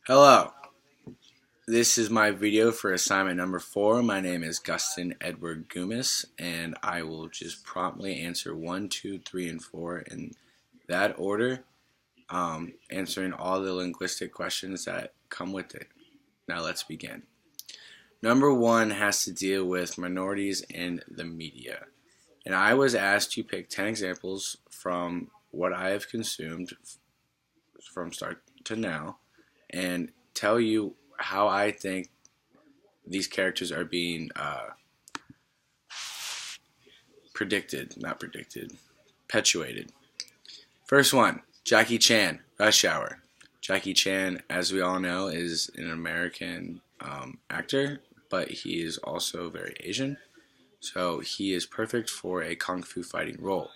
Hello, this is my video for assignment number 4. My name is Gustin Edward Gumis, and I will just promptly answer 1, 2, 3, and 4 in that order, answering all the linguistic questions that come with it. Now let's begin. Number 1 has to deal with minorities in the media, and I was asked to pick 10 examples from what I have consumed from start to now, and tell you how I think these characters are being perpetuated. First one, Jackie Chan, Rush Hour. Jackie Chan, as we all know, is an American actor, but he is also very Asian, so he is perfect for a kung fu fighting role.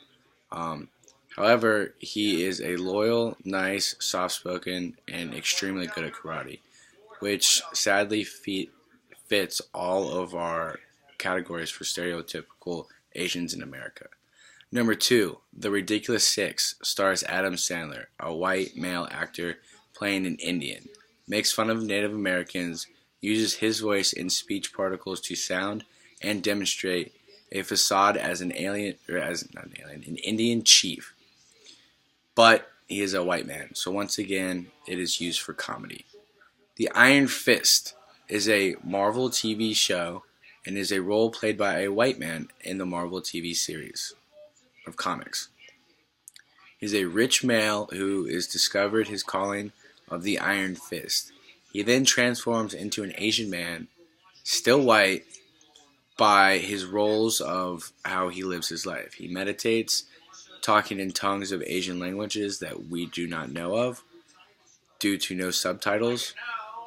However, he is a loyal, nice, soft-spoken, and extremely good at karate, which sadly fits all of our categories for stereotypical Asians in America. Number 2, The Ridiculous Six stars Adam Sandler, a white male actor playing an Indian. Makes fun of Native Americans, uses his voice and speech particles to sound and demonstrate a facade as an Indian chief. But he is a white man, so once again, it is used for comedy. The Iron Fist is a Marvel TV show and is a role played by a white man in the Marvel TV series of comics. He's a rich male who is discovered his calling of the Iron Fist. He then transforms into an Asian man, still white, by his roles of how he lives his life. He meditates, talking in tongues of Asian languages that we do not know of due to no subtitles,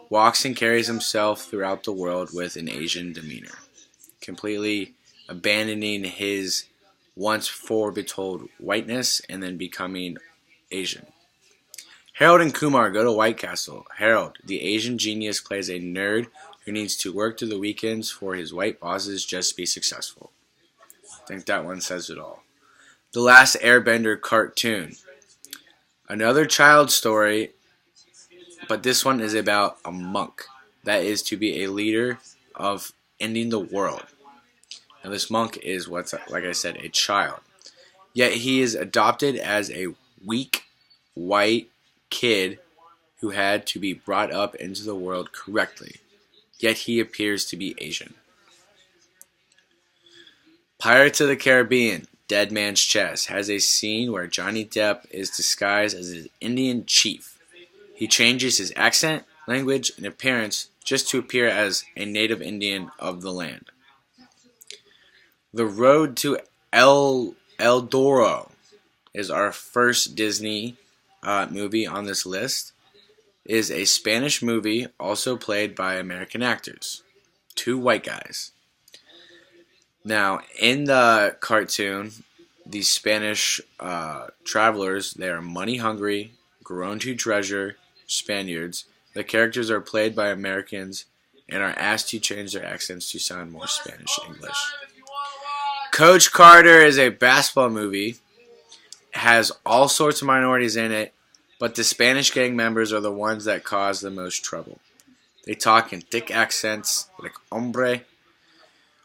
walks and carries himself throughout the world with an Asian demeanor, completely abandoning his once foretold whiteness and then becoming Asian. Harold and Kumar go to White Castle. Harold, the Asian genius, plays a nerd who needs to work through the weekends for his white bosses just to be successful. I think that one says it all. The Last Airbender cartoon. Another child story, but this one is about a monk that is to be a leader of ending the world. Now this monk is like I said, a child. Yet he is adopted as a weak, white kid who had to be brought up into the world correctly. Yet he appears to be Asian. Pirates of the Caribbean, Dead Man's Chest, has a scene where Johnny Depp is disguised as an Indian chief. He changes his accent, language, and appearance just to appear as a native Indian of the land. The Road to El Dorado is our first Disney movie on this list. It is a Spanish movie also played by American actors, 2 white guys. Now, in the cartoon, these Spanish travelers, they are money hungry, grown to treasure Spaniards. The characters are played by Americans and are asked to change their accents to sound more Spanish English. Coach Carter is a basketball movie. It has all sorts of minorities in it, but the Spanish gang members are the ones that cause the most trouble. They talk in thick accents, like hombre,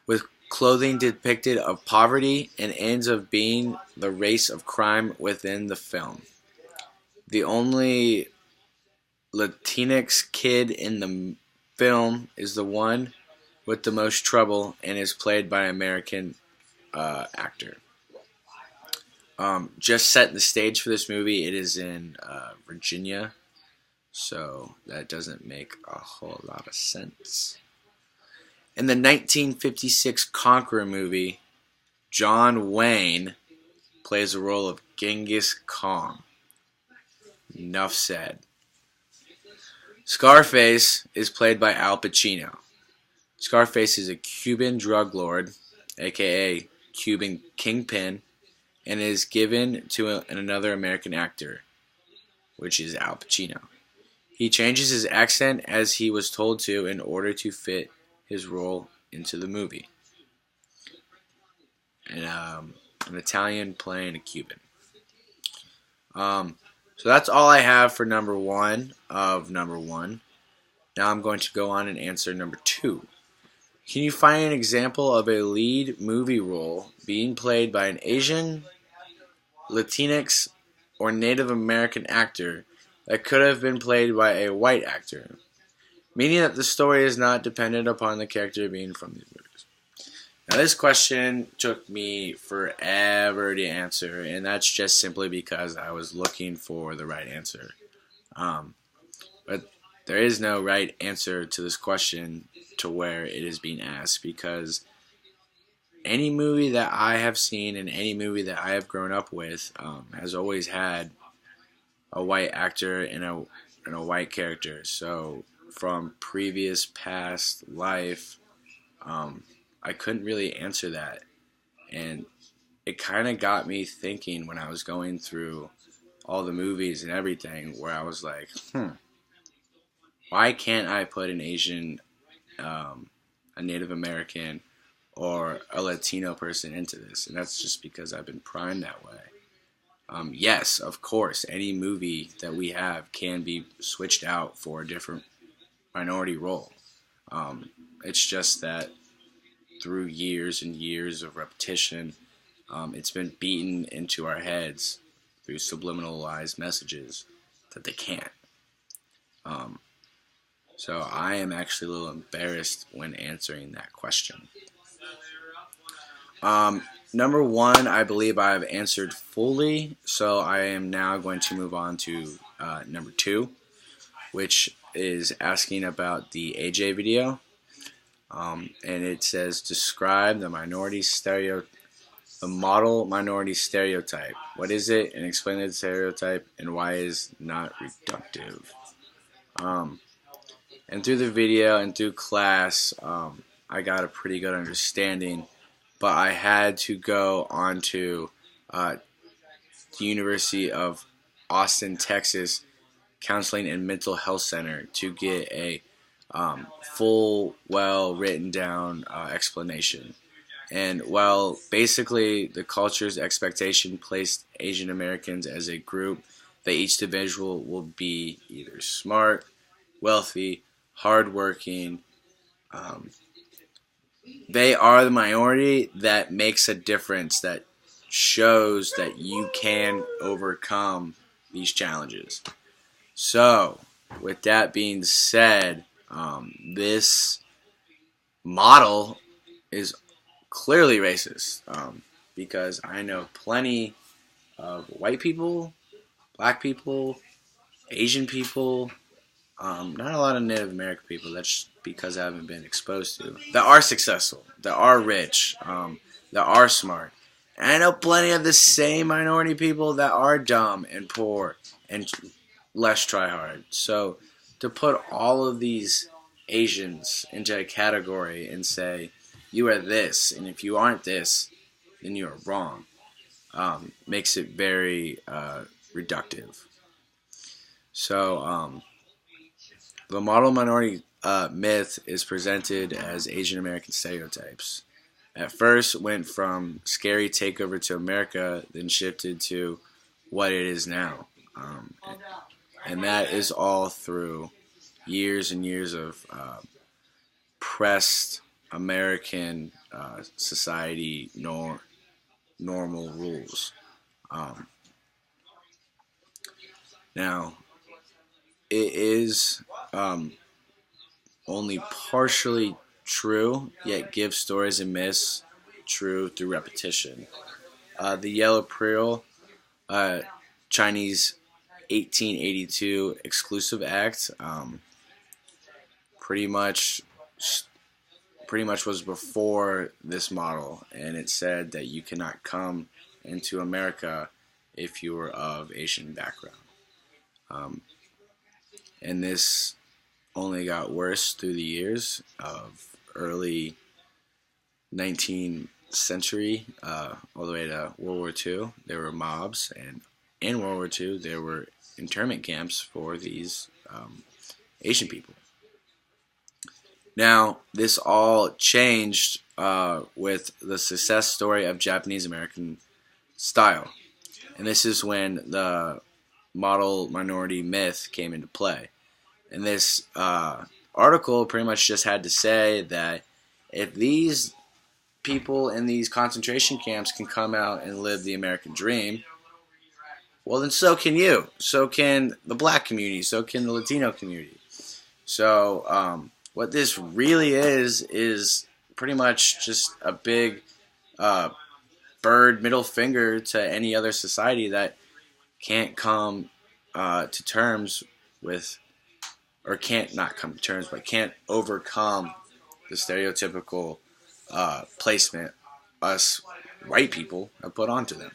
with clothing depicted of poverty and ends up being the race of crime within the film. The only Latinx kid in the film is the one with the most trouble and is played by an American actor. Just setting the stage for this movie, it is in Virginia, so that doesn't make a whole lot of sense. In the 1956 Conqueror movie, John Wayne plays the role of Genghis Khan. Enough said. Scarface is played by Al Pacino. Scarface is a Cuban drug lord, aka Cuban kingpin, and is given to another American actor, which is Al Pacino. He changes his accent as he was told to in order to fit his role into the movie. And an Italian playing a Cuban. So that's all I have for number 1 of number 1. Now I'm going to go on and answer number 2. Can you find an example of a lead movie role being played by an Asian, Latinx, or Native American actor that could have been played by a white actor? Meaning that the story is not dependent upon the character being from these movies. Now this question took me forever to answer, and that's just simply because I was looking for the right answer. But there is no right answer to this question to where it is being asked, because any movie that I have seen and any movie that I have grown up with has always had a white actor and a white character. So from previous past life, I couldn't really answer that, and it kind of got me thinking when I was going through all the movies and everything, where I was like, why can't I put an Asian, a Native American, or a Latino person into this? And that's just because I've been primed that way. Yes, of course, any movie that we have can be switched out for a different minority role. It's just that through years and years of repetition, it's been beaten into our heads through subliminalized messages that they can't. So I am actually a little embarrassed when answering that question. Number 1, I believe I have answered fully, so I am now going to move on to number 2, which is asking about the AJ video. And it says, describe the model minority stereotype. What is it, and explain the stereotype and why it is not reductive. And through the video and through class, I got a pretty good understanding, but I had to go onto the University of Austin, Texas Counseling and Mental Health Center to get a full, well written down explanation. And well, basically the culture's expectation placed Asian Americans as a group that each individual will be either smart, wealthy, hardworking. They are the minority that makes a difference, that shows that you can overcome these challenges. So, with that being said, this model is clearly racist, because I know plenty of white people, black people, Asian people, not a lot of Native American people. That's because I haven't been exposed to. That are successful, that are rich, that are smart. And I know plenty of the same minority people that are dumb and poor and less try hard. So to put all of these Asians into a category and say, you are this, and if you aren't this, then you are wrong, makes it very reductive. So the model minority myth is presented as Asian American stereotypes. At first went from scary takeover to America, then shifted to what it is now. And that is all through years and years of pressed American society normal rules. Now, it is only partially true, yet gives stories and myths true through repetition. The Yellow Peril, Chinese 1882 Exclusive Act, pretty much was before this model, and it said that you cannot come into America if you were of Asian background. And this only got worse through the years of early 19th century, all the way to World War II. There were mobs, and in World War II there were internment camps for these Asian people. Now, this all changed with the success story of Japanese American style. And this is when the model minority myth came into play. And this article pretty much just had to say that if these people in these concentration camps can come out and live the American dream, well, then so can you. So can the black community. So can the Latino community. So what this really is pretty much just a big bird middle finger to any other society that can't come to terms with, or can't not come to terms, but can't overcome the stereotypical placement us white people have put onto them.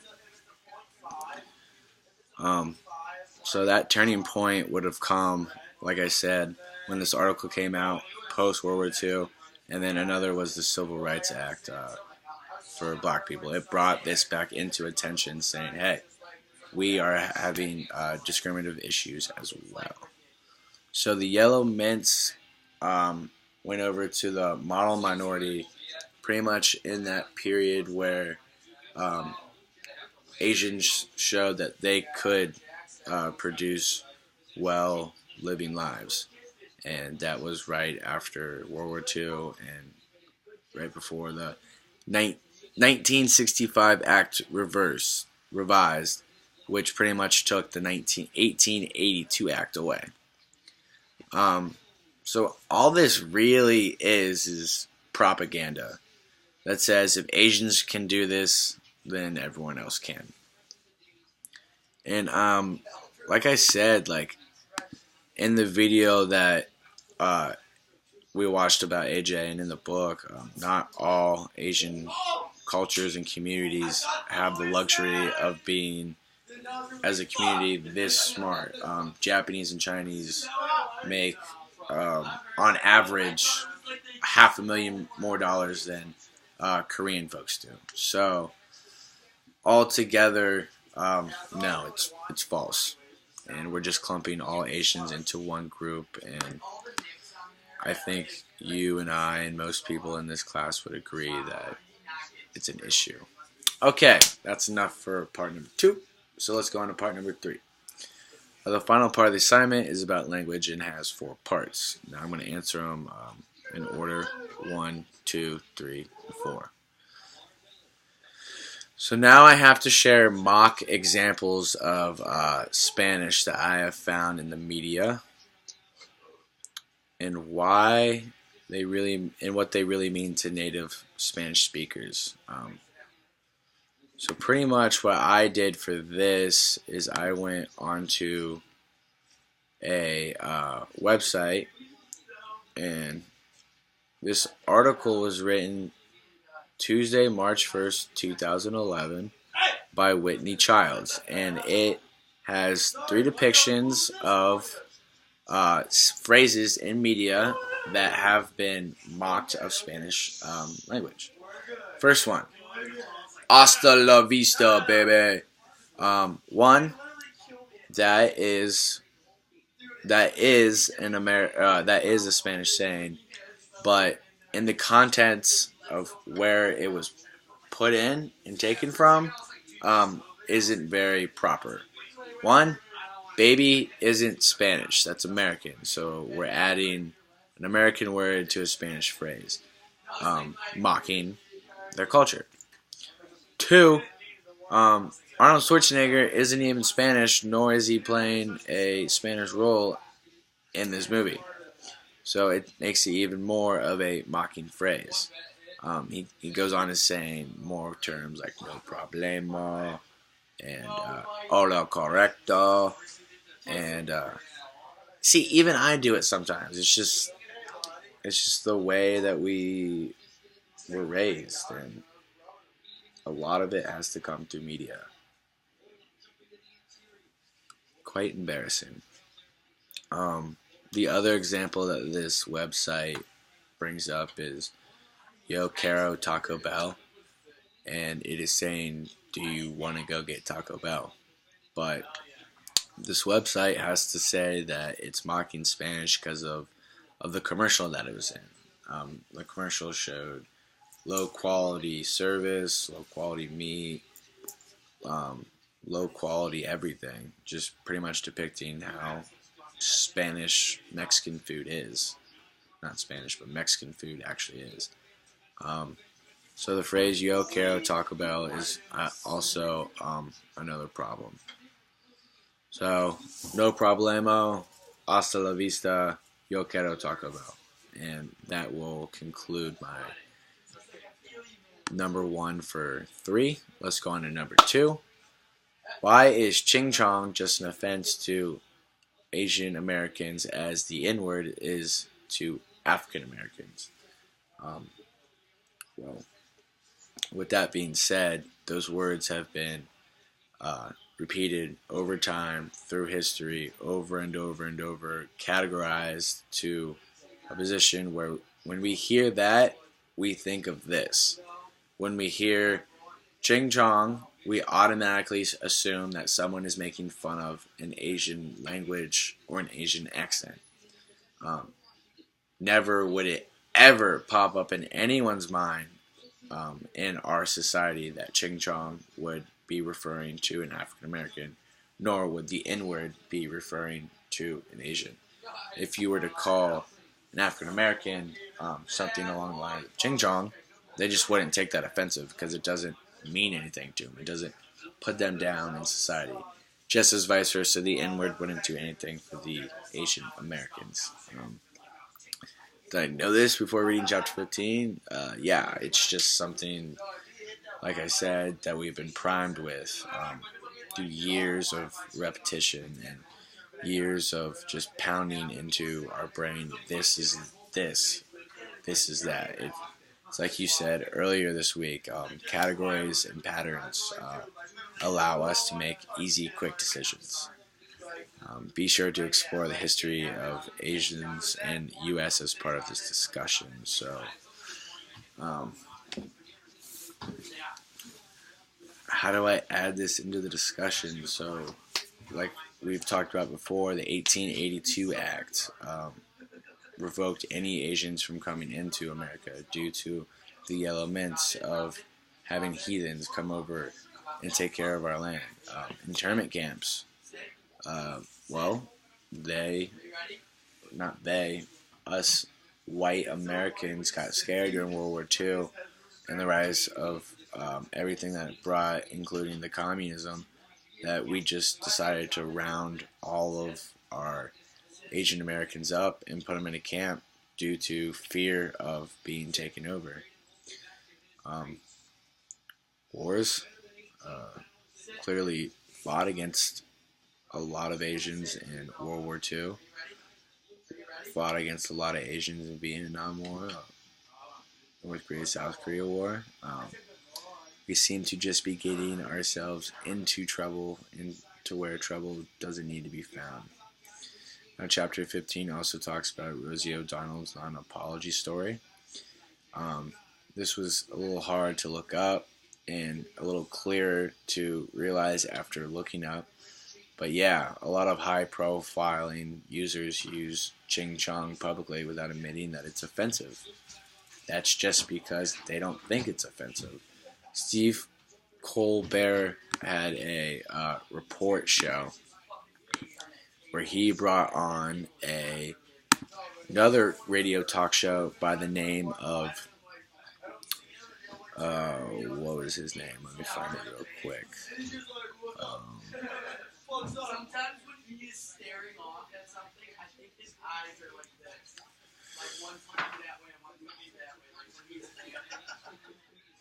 So that turning point would have come, like I said, when this article came out post World War II, and then another was the Civil Rights Act for black people. It brought this back into attention, saying, hey, we are having discriminative issues as well. So the Yellow Mints went over to the model minority pretty much in that period where Asians showed that they could produce well living lives. And that was right after World War II and right before the 1965 Act revised, which pretty much took the 1882 Act away. So all this really is propaganda that says if Asians can do this, then everyone else can. And like I said, like in the video that we watched about AJ and in the book, not all Asian cultures and communities have the luxury of being, as a community, this smart. Japanese and Chinese make, on average, $500,000 more dollars than Korean folks do. So, altogether, no, it's false. And we're just clumping all Asians into one group, and I think you and I and most people in this class would agree that it's an issue. Okay, that's enough for part number 2. So let's go on to part number 3. The final part of the assignment is about language and has 4 parts. Now I'm going to answer them in order 1, 2, 3, 4. So now I have to share mock examples of Spanish that I have found in the media and why they really, and what they really mean to native Spanish speakers. So pretty much what I did for this is I went onto a website, and this article was written Tuesday, March 1st, 2011 by Whitney Childs, and it has 3 depictions of phrases in media that have been mocked of Spanish language. First one, hasta la vista, baby. One that is a Spanish saying, but in the contents of where it was put in and taken from, isn't very proper. One, baby isn't Spanish, that's American, so we're adding an American word to a Spanish phrase, mocking their culture. 2, Arnold Schwarzenegger isn't even Spanish, nor is he playing a Spanish role in this movie. So it makes it even more of a mocking phrase. He goes on to saying more terms like no problema and hola correcto. And see, even I do it sometimes. It's just the way that we were raised, and a lot of it has to come through media. Quite embarrassing. The other example that this website brings up is Yo Quiero Taco Bell, and it is saying, do you want to go get Taco Bell? But this website has to say that it's mocking Spanish because of the commercial that it was in. The commercial showed low quality service, low quality meat, low quality everything, just pretty much depicting how Spanish Mexican food is. not Spanish, but Mexican food actually is. So the phrase "Yo quiero Taco Bell" is also another problem. So, no problemo, hasta la vista, yo quiero Taco Bell. And that will conclude my number 1 for 3. Let's go on to number 2. Why is Ching Chong just an offense to Asian Americans as the N-word is to African Americans? Well, with that being said, those words have been repeated over time, through history, over and over and over, categorized to a position where when we hear that, we think of this. When we hear Ching Chong, we automatically assume that someone is making fun of an Asian language or an Asian accent. Never would it ever pop up in anyone's mind in our society that Ching Chong would be referring to an African American, nor would the N-word be referring to an Asian. If you were to call an African American something along the lines of Ching Chong, they just wouldn't take that offensive because it doesn't mean anything to them. It doesn't put them down in society. Just as vice versa, the N-word wouldn't do anything for the Asian Americans. Did I know this before reading chapter 15? Yeah, it's just something, like I said, that we've been primed with through years of repetition and years of just pounding into our brain. This is this. This is that. It's like you said earlier this week, categories and patterns allow us to make easy, quick decisions. Be sure to explore the history of Asians and U.S. as part of this discussion. So, how do I add this into the discussion? So, like we've talked about before, the 1882 Act revoked any Asians from coming into America due to the yellow mints of having heathens come over and take care of our land. Internment camps. Us white Americans got scared during World War II and the rise of everything that it brought, including the communism, that we just decided to round all of our Asian Americans up and put them in a camp due to fear of being taken over. Wars clearly fought against a lot of Asians in World War II. Fought against a lot of Asians in Vietnam War, North Korea, South Korea War. We seem to just be getting ourselves into trouble, into where trouble doesn't need to be found. Now, chapter 15 also talks about Rosie O'Donnell's non-apology story. This was a little hard to look up and a little clearer to realize after looking up. But yeah, a lot of high-profiling users use Ching Chong publicly without admitting that it's offensive. That's just because they don't think it's offensive. Steve Colbert had a report show where he brought on another radio talk show by the name of what was his name? Let me find it real quick. Sometimes when he is staring off at something, I think his eyes are like this. Like one's looking that way and one's looking that way. Like when he's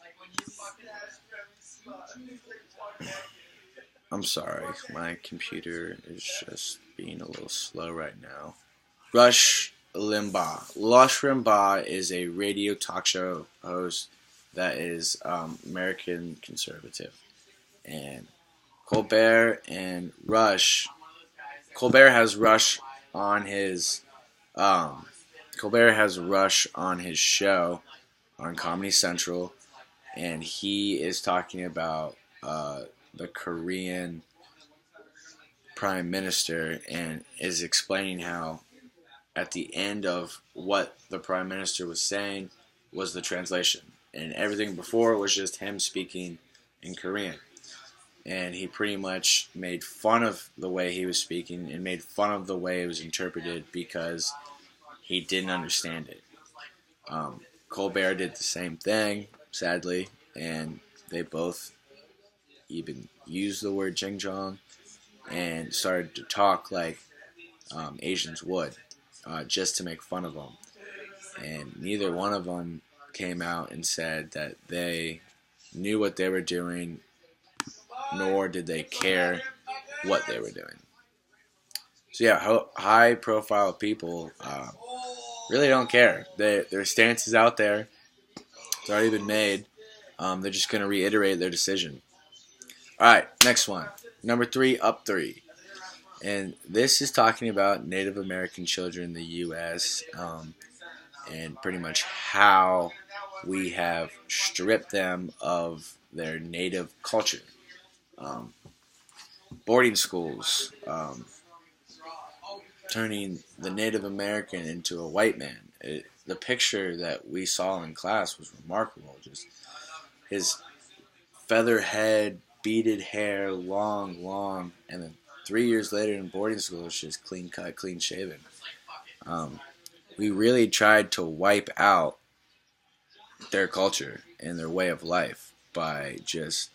like when he's fucking at I'm sorry, my computer is just being a little slow right now. Rush Limbaugh. Rush Limbaugh is a radio talk show host that is American conservative. And Colbert and Rush. Colbert has Rush on his show on Comedy Central, and he is talking about the Korean Prime Minister and is explaining how at the end of what the Prime Minister was saying was the translation, and everything before was just him speaking in Korean. And he pretty much made fun of the way he was speaking and made fun of the way it was interpreted because he didn't understand it. Colbert did the same thing, sadly, and they both even used the word Xinjiang and started to talk like Asians would, just to make fun of them. And neither one of them came out and said that they knew what they were doing, nor did they care what they were doing. So yeah, high-profile people really don't care. Their stance is out there. It's already been made. They're just going to reiterate their decision. All right, next one. Number 3, up 3. And this is talking about Native American children in the U.S. And pretty much how we have stripped them of their native culture. Boarding schools, turning the Native American into a white man. The picture that we saw in class was remarkable. Just his feather head, beaded hair, long, and then 3 years later in boarding school, it's just clean cut, clean shaven. We really tried to wipe out their culture and their way of life by just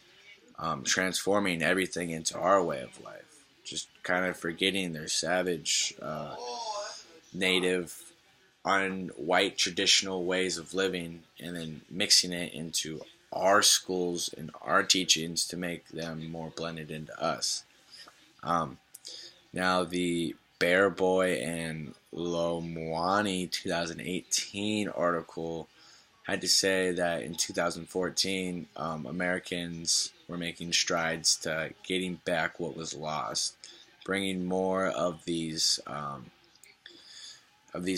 transforming everything into our way of life. Just kind of forgetting their savage, native, un-white traditional ways of living, and then mixing it into our schools and our teachings to make them more blended into us. Now the Bear Boy and Lomwani 2018 article had to say that in 2014, Americans were making strides to getting back what was lost, bringing more of these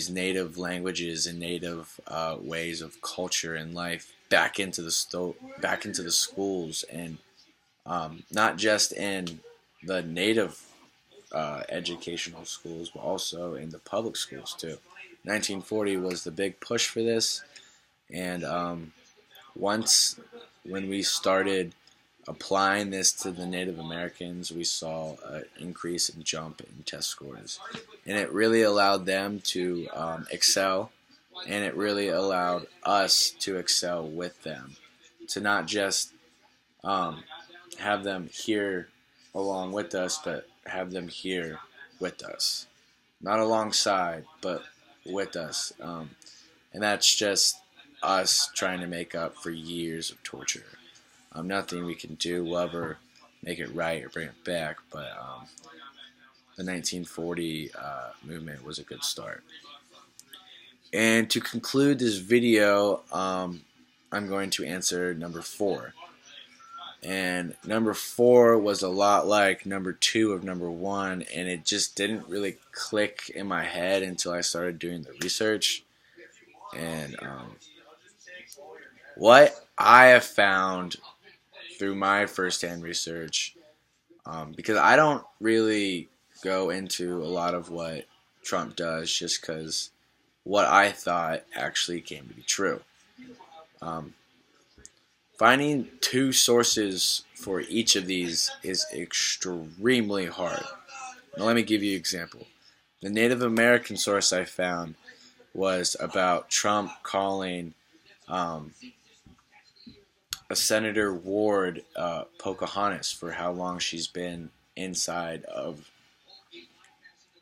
native languages and native ways of culture and life back into the schools, and not just in the native educational schools, but also in the public schools too. 1940 was the big push for this, and when we started applying this to the Native Americans, we saw an increase in jump in test scores, and it really allowed them to excel, and it really allowed us to excel with them, to not just have them here along with us, but have them here with us, not alongside, but with us. And that's just us trying to make up for years of torture. Nothing we can do will ever make it right or bring it back, but the 1940 movement was a good start. And to conclude this video, I'm going to answer number 4. And number 4 was a lot like number 2 of number 1, and it just didn't really click in my head until I started doing the research. And what I have found through my first-hand research, because I don't really go into a lot of what Trump does just because what I thought actually came to be true. Finding 2 sources for each of these is extremely hard. Now let me give you an example. The Native American source I found was about Trump calling a Senator Ward Pocahontas for how long she's been inside of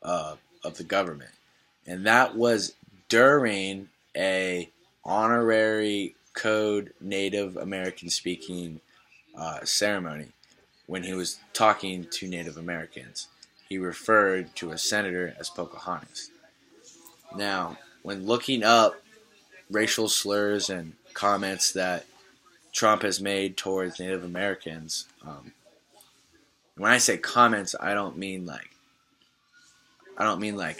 the government, and that was during a honorary code Native American speaking ceremony. When he was talking to Native Americans, he referred to a senator as Pocahontas. Now, when looking up racial slurs and comments that Trump has made towards Native Americans, when I say comments, I don't mean like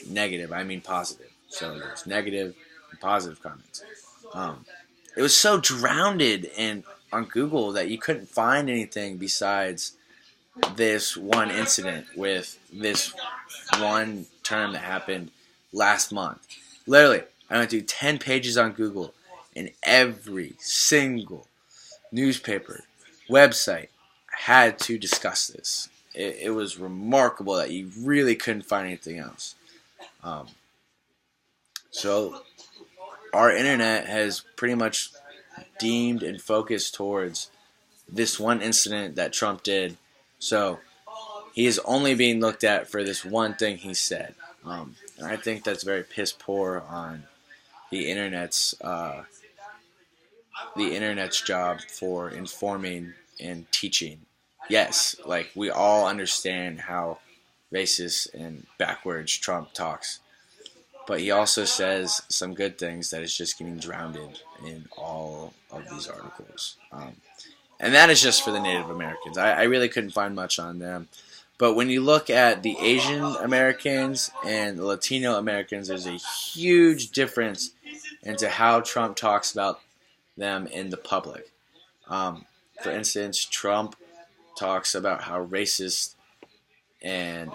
negative. I mean positive. So there's negative and positive comments. It was so drowned in on Google that you couldn't find anything besides this one incident with this one term that happened last month. Literally, I went through 10 pages on Google, and every single newspaper, website had to discuss this. It was remarkable that you really couldn't find anything else. So our internet has pretty much deemed and focused towards this one incident that Trump did. So he is only being looked at for this one thing he said. And I think that's very piss poor on the internet's job for informing and teaching. Yes, like we all understand how racist and backwards Trump talks, but he also says some good things that is just getting drowned in all of these articles. And that is just for the Native Americans. I really couldn't find much on them. But when you look at the Asian Americans and the Latino Americans, there's a huge difference into how Trump talks about them in the public. For instance, Trump talks about how racist and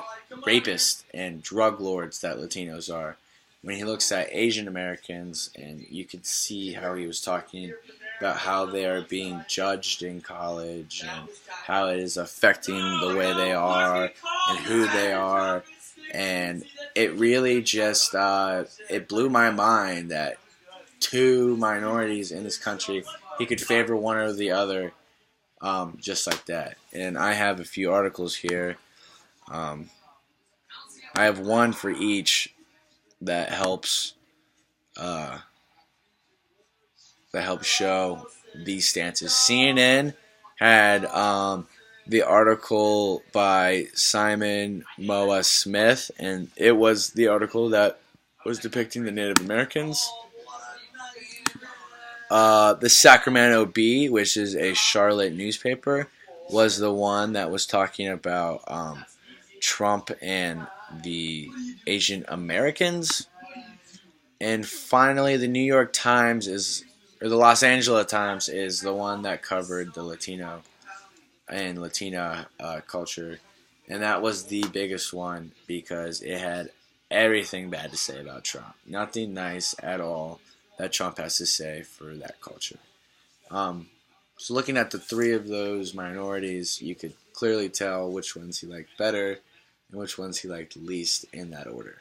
rapist and drug lords that Latinos are. When he looks at Asian Americans, and you could see how he was talking about how they are being judged in college and how it is affecting the way they are and who they are. And it really just, it blew my mind that two minorities in this country, he could favor one or the other just like that. And I have a few articles here. I have one for each that helps show these stances. CNN had the article by Simon Moa Smith, and it was the article that was depicting the Native Americans. The Sacramento Bee, which is a Charlotte newspaper, was the one that was talking about Trump and the Asian Americans. And finally, the New York Times or the Los Angeles Times is the one that covered the Latino and Latina culture. And that was the biggest one because it had everything bad to say about Trump. Nothing nice at all that Trump has to say for that culture. So looking at the three of those minorities, you could clearly tell which ones he liked better and which ones he liked least in that order.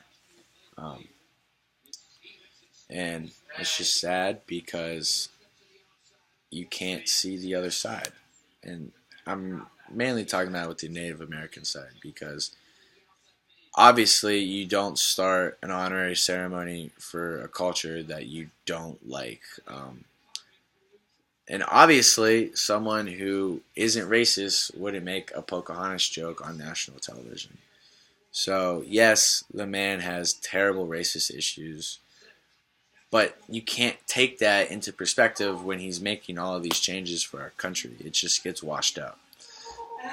And it's just sad because you can't see the other side. And I'm mainly talking about with the Native American side because obviously you don't start an honorary ceremony for a culture that you don't like. And obviously someone who isn't racist wouldn't make a Pocahontas joke on national television. So yes, the man has terrible racist issues. But you can't take that into perspective when he's making all of these changes for our country. It just gets washed out.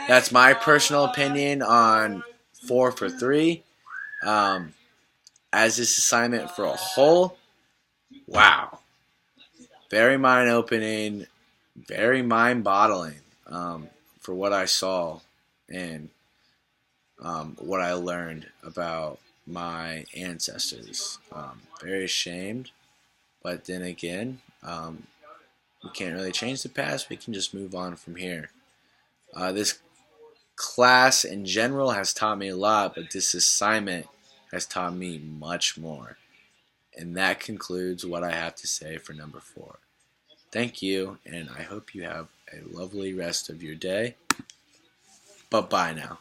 That's my personal opinion on 4 for 3. As this assignment for a whole, wow. Very mind-opening, very mind-boggling for what I saw and what I learned about my ancestors. Very ashamed. But then again, we can't really change the past. We can just move on from here. This class in general has taught me a lot, but this assignment has taught me much more. And that concludes what I have to say for number 4. Thank you, and I hope you have a lovely rest of your day. Bye-bye now.